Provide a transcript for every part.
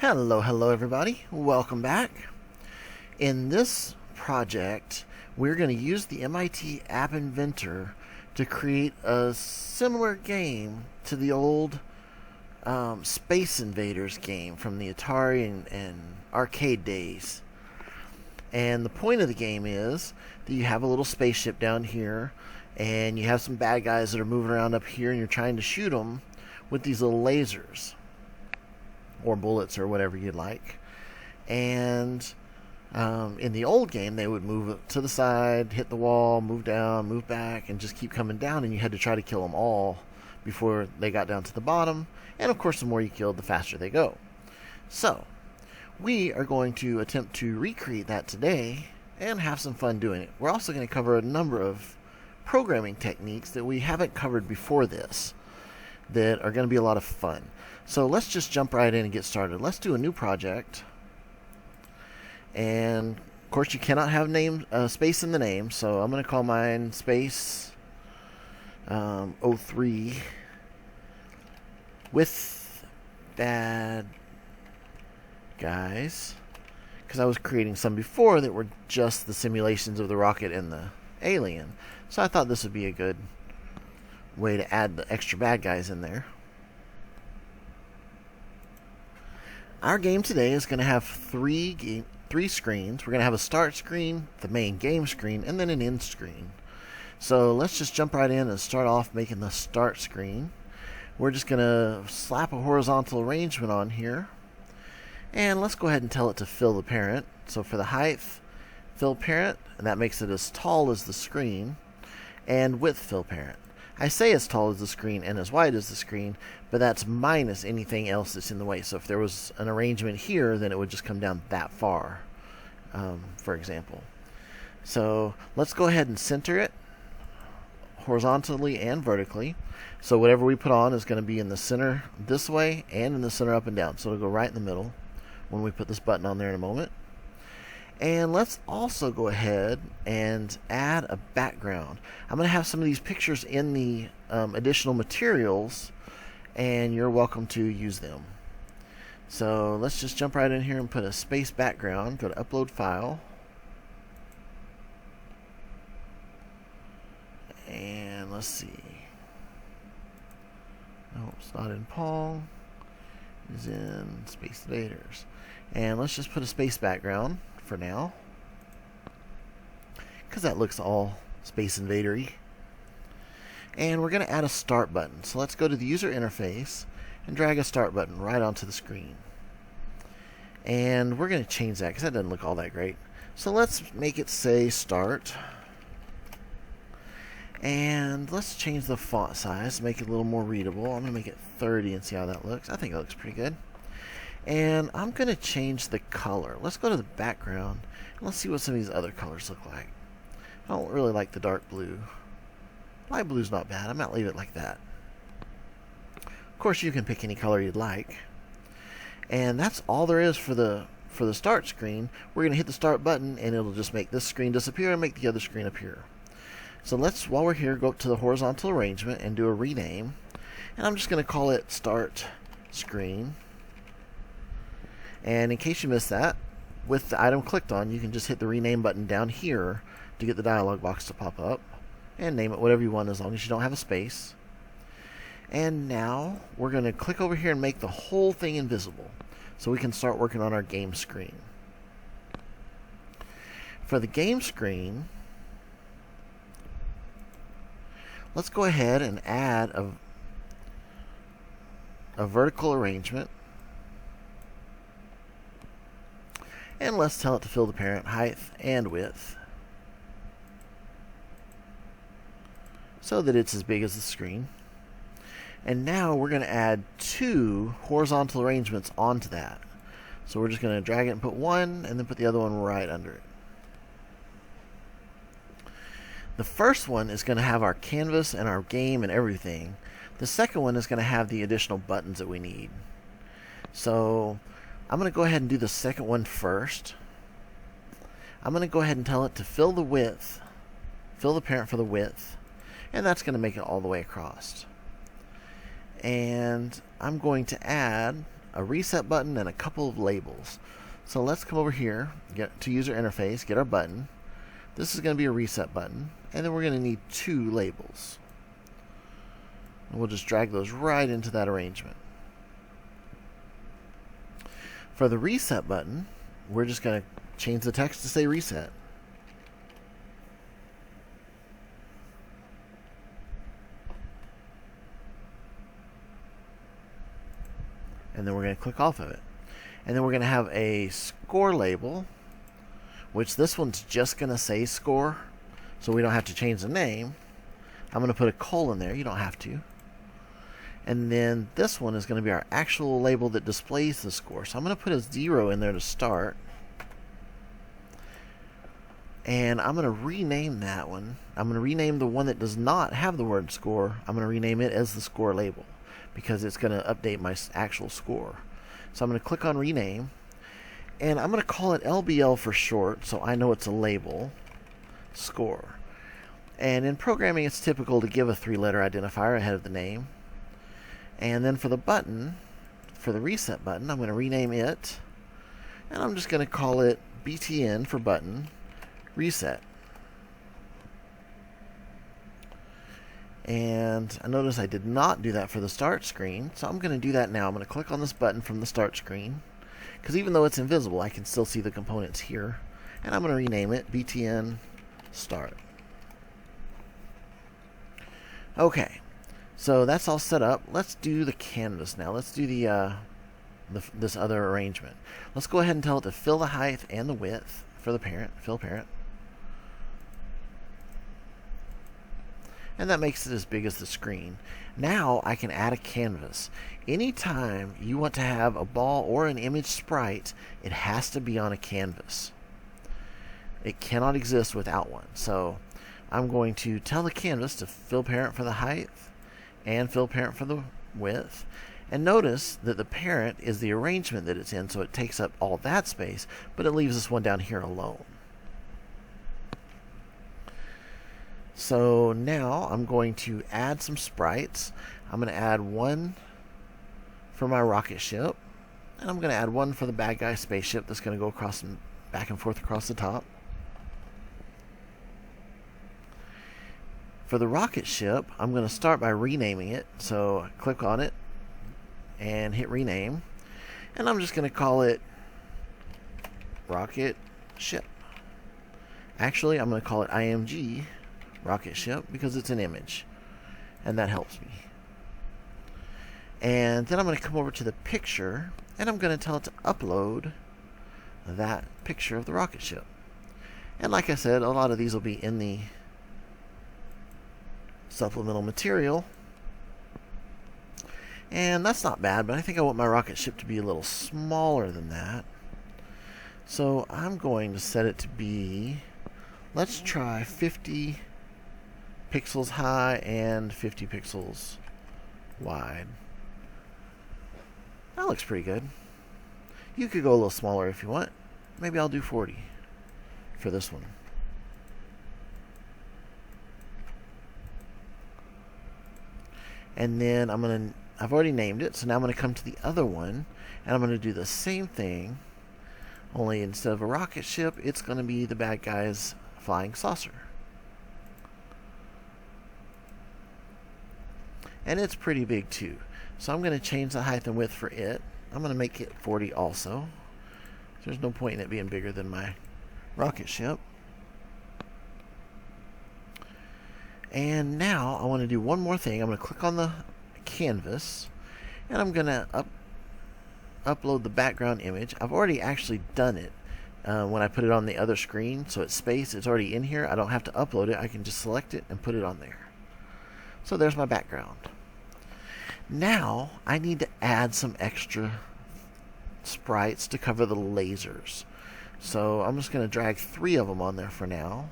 Hello everybody. Welcome back. In this project, we're going to use the MIT App Inventor to create a similar game to the old Space Invaders game from the Atari and arcade days. And the point of the game is that you have a little spaceship down here, and you have some bad guys that are moving around up here, and you're trying to shoot them with these little lasers or bullets or whatever you'd like. And in the old game, they would move to the side, hit the wall, move down, move back, and just keep coming down, and you had to try to kill them all before they got down to the bottom. And of course, the more you killed, the faster they go. So we are going to attempt to recreate that today and have some fun doing it. We're also going to cover a number of programming techniques that we haven't covered before this that are going to be a lot of fun. So let's just jump right in and get started. Let's do a new project. And of course, you cannot have space in the name, so I'm going to call mine Space 03 with bad guys, because I was creating some before that were just the simulations of the rocket and the alien. So I thought this would be a good way to add the extra bad guys in there. Our game today is going to have three screens. We're going to have a start screen, the main game screen, and then an end screen. So let's just jump right in and start off making the start screen. We're just going to slap a horizontal arrangement on here. And let's go ahead and tell it to fill the parent. So for the height, fill parent, and that makes it as tall as the screen, and width fill parent. I say as tall as the screen and as wide as the screen, but that's minus anything else that's in the way. So if there was an arrangement here, then it would just come down that far, for example. So let's go ahead and center it horizontally and vertically. So whatever we put on is going to be in the center this way and in the center up and down. So it'll go right in the middle when we put this button on there in a moment. And let's also go ahead and add a background. I'm going to have some of these pictures in the additional materials, and you're welcome to use them. So let's just jump right in here and put a space background. Go to Upload File. And let's see. No, it's not in Pong. It's in Space Invaders. And let's just put a space background for now, because that looks all Space Invader-y. And we're going to add a start button. So let's go to the user interface and drag a start button right onto the screen. And we're going to change that because that doesn't look all that great. So let's make it say start. And let's change the font size to make it a little more readable. I'm going to make it 30 and see how that looks. I think it looks pretty good. And I'm going to change the color. Let's go to the background and let's see what some of these other colors look like. I don't really like the dark blue. Light blue's not bad. I might leave it like that. Of course, you can pick any color you'd like. And that's all there is for the start screen. We're going to hit the start button and it'll just make this screen disappear and make the other screen appear. So let's, while we're here, go up to the horizontal arrangement and do a rename. And I'm just going to call it Start Screen. And in case you missed that, with the item clicked on, you can just hit the rename button down here to get the dialog box to pop up. And name it whatever you want as long as you don't have a space. And now we're going to click over here and make the whole thing invisible so we can start working on our game screen. For the game screen, let's go ahead and add a vertical arrangement. And let's tell it to fill the parent height and width so that it's as big as the screen. And now we're going to add two horizontal arrangements onto that. So we're just going to drag it and put one and then put the other one right under it. The first one is going to have our canvas and our game and everything. The second one is going to have the additional buttons that we need. So I'm going to go ahead and do the second one first. I'm going to go ahead and tell it to fill the width, fill the parent for the width, and that's going to make it all the way across. And I'm going to add a reset button, and a couple of labels. So let's come over here, get to user interface, get our button. This is going to be a reset button, and then we're going to need 2 labels. And we'll just drag those right into that arrangement. For the reset button, we're just going to change the text to say reset. And then we're going to click off of it. And then we're going to have a score label, which this one's just going to say score, so we don't have to change the name. I'm going to put a colon there. You don't have to. And then this one is going to be our actual label that displays the score. So I'm going to put a 0 in there to start. And I'm going to rename that one. I'm going to rename the one that does not have the word score. I'm going to rename it as the score label, because it's going to update my actual score. So I'm going to click on rename, and I'm going to call it LBL for short, so I know it's a label, score. And in programming, it's typical to give a 3-letter identifier ahead of the name. And then for the button, for the reset button, I'm going to rename it, and I'm just going to call it BTN for button, reset. And I notice I did not do that for the start screen, so I'm going to do that now. I'm going to click on this button from the start screen, because even though it's invisible, I can still see the components here. And I'm going to rename it BTN start. Okay, so that's all set up. Let's do the canvas now. Let's do this other arrangement. Let's go ahead and tell it to fill the height and the width for the parent, fill parent. And that makes it as big as the screen. Now I can add a canvas. Anytime you want to have a ball or an image sprite, it has to be on a canvas. It cannot exist without one. So I'm going to tell the canvas to fill parent for the height and fill parent for the width. And notice that the parent is the arrangement that it's in, so it takes up all that space, but it leaves this one down here alone. So now I'm going to add some sprites. I'm going to add one for my rocket ship, and I'm going to add one for the bad guy spaceship that's going to go across and back and forth across the top. For the rocket ship, I'm going to start by renaming it. So click on it and hit rename, and I'm just going to call it rocket ship. Actually, I'm going to call it IMG rocket ship because it's an image, and that helps me. And then I'm going to come over to the picture, and I'm going to tell it to upload that picture of the rocket ship. And like I said, a lot of these will be in the supplemental material, and that's not bad, but I think I want my rocket ship to be a little smaller than that. So I'm going to set it to be, let's try 50 pixels high and 50 pixels wide. That looks pretty good. You could go a little smaller if you want. Maybe I'll do 40 for this one. And then I've already named it, so now I'm going to come to the other one, and I'm going to do the same thing, only instead of a rocket ship, it's going to be the bad guy's flying saucer. And it's pretty big too. So I'm going to change the height and width for it. I'm going to make it 40 also. There's no point in it being bigger than my rocket ship. And now I want to do one more thing. I'm going to click on the canvas, and I'm going to upload the background image. I've already actually done it when I put it on the other screen, so it's spaced. It's already in here. I don't have to upload it. I can just select it and put it on there. So there's my background. Now I need to add some extra sprites to cover the lasers. So I'm just going to drag 3 of them on there for now.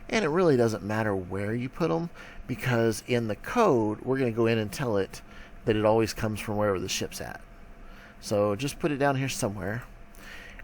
And it really doesn't matter where you put them, because in the code we're going to go in and tell it that it always comes from wherever the ship's at. So just put it down here somewhere.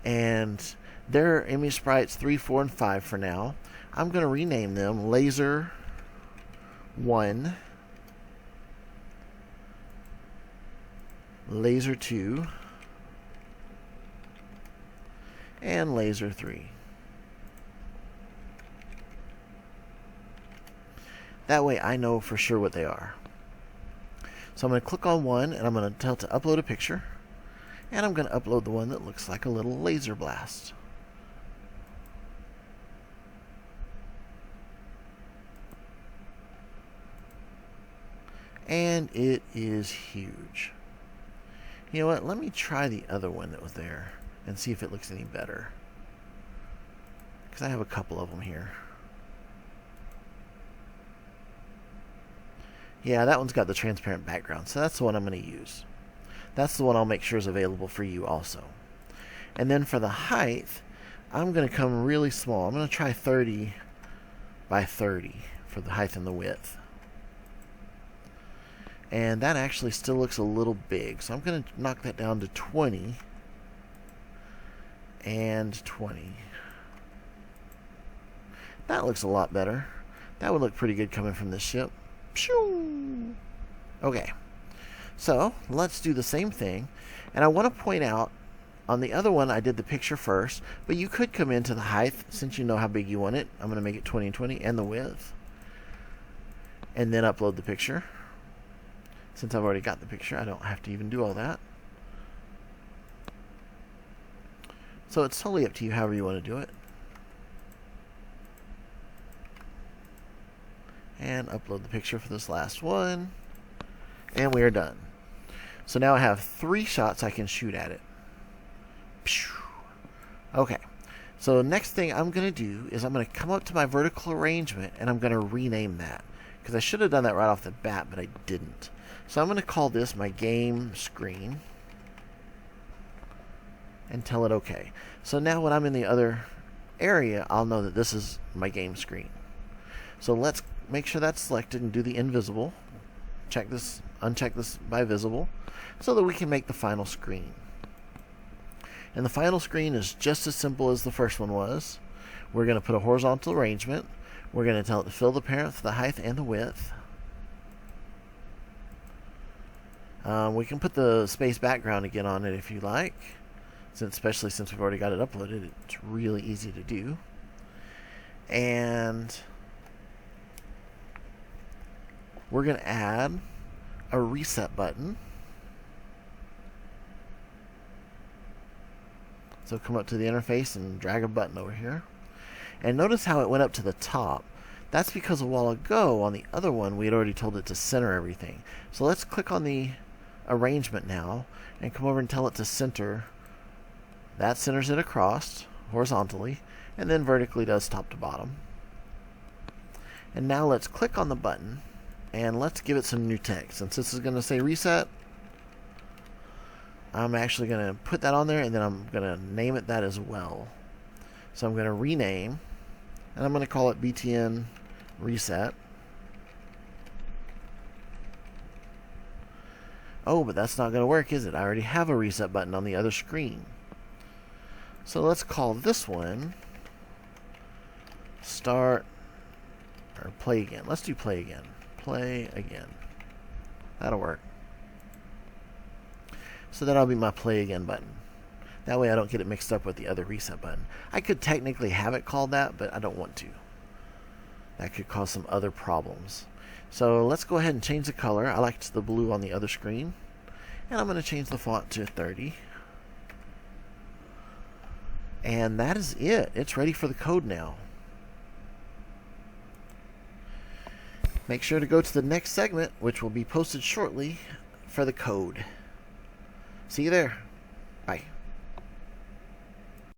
And they're image sprites 3, 4, and 5 for now. I'm going to rename them Laser 1, laser 2, and laser 3. That way I know for sure what they are. So I'm going to click on one, and I'm going to tell it to upload a picture. And I'm going to upload the one that looks like a little laser blast. And it is huge. You know what? Let me try the other one that was there and see if it looks any better. Because I have a couple of them here. Yeah, that one's got the transparent background, so that's the one I'm going to use. That's the one I'll make sure is available for you also. And then for the height, I'm going to come really small. I'm going to try 30 by 30 for the height and the width. And that actually still looks a little big, so I'm going to knock that down to 20 and 20. That looks a lot better. That would look pretty good coming from this ship. Okay, so let's do the same thing. And I want to point out, on the other one I did the picture first, but you could come into the height since you know how big you want it. I'm going to make it 20 and 20, and the width. And then upload the picture. Since I've already got the picture, I don't have to even do all that. So it's totally up to you however you want to do it. And upload the picture for this last one. And we are done. So now I have 3 shots I can shoot at it. Okay. So the next thing I'm going to do is I'm going to come up to my vertical arrangement and I'm going to rename that. Because I should have done that right off the bat, but I didn't. So I'm going to call this my game screen. And tell it OK. So now when I'm in the other area, I'll know that this is my game screen. So let's make sure that's selected and do the invisible. Check this, uncheck this by visible, so that we can make the final screen. And the final screen is just as simple as the first one was. We're going to put a horizontal arrangement. We're going to tell it to fill the parent with the height and the width. We can put the space background again on it if you like, especially since we've already got it uploaded. It's really easy to do. And we're going to add a reset button. So come up to the interface and drag a button over here. And notice how it went up to the top. That's because a while ago on the other one we had already told it to center everything. So let's click on the arrangement now and come over and tell it to center. That centers it across horizontally, and then vertically does top to bottom. And now let's click on the button and let's give it some new text. Since this is going to say reset, I'm actually going to put that on there, and then I'm going to name it that as well. So I'm going to rename, and I'm going to call it BTN Reset. Oh, but that's not going to work, is it? I already have a reset button on the other screen. So let's call this one Start or Play Again. Let's do Play Again. Play Again. That'll work. So that'll be my Play Again button. That way I don't get it mixed up with the other reset button. I could technically have it called that, but I don't want to. That could cause some other problems. So let's go ahead and change the color. I liked the blue on the other screen. And I'm going to change the font to 30. And that is it. It's ready for the code now. Make sure to go to the next segment, which will be posted shortly, for the code. See you there. Bye.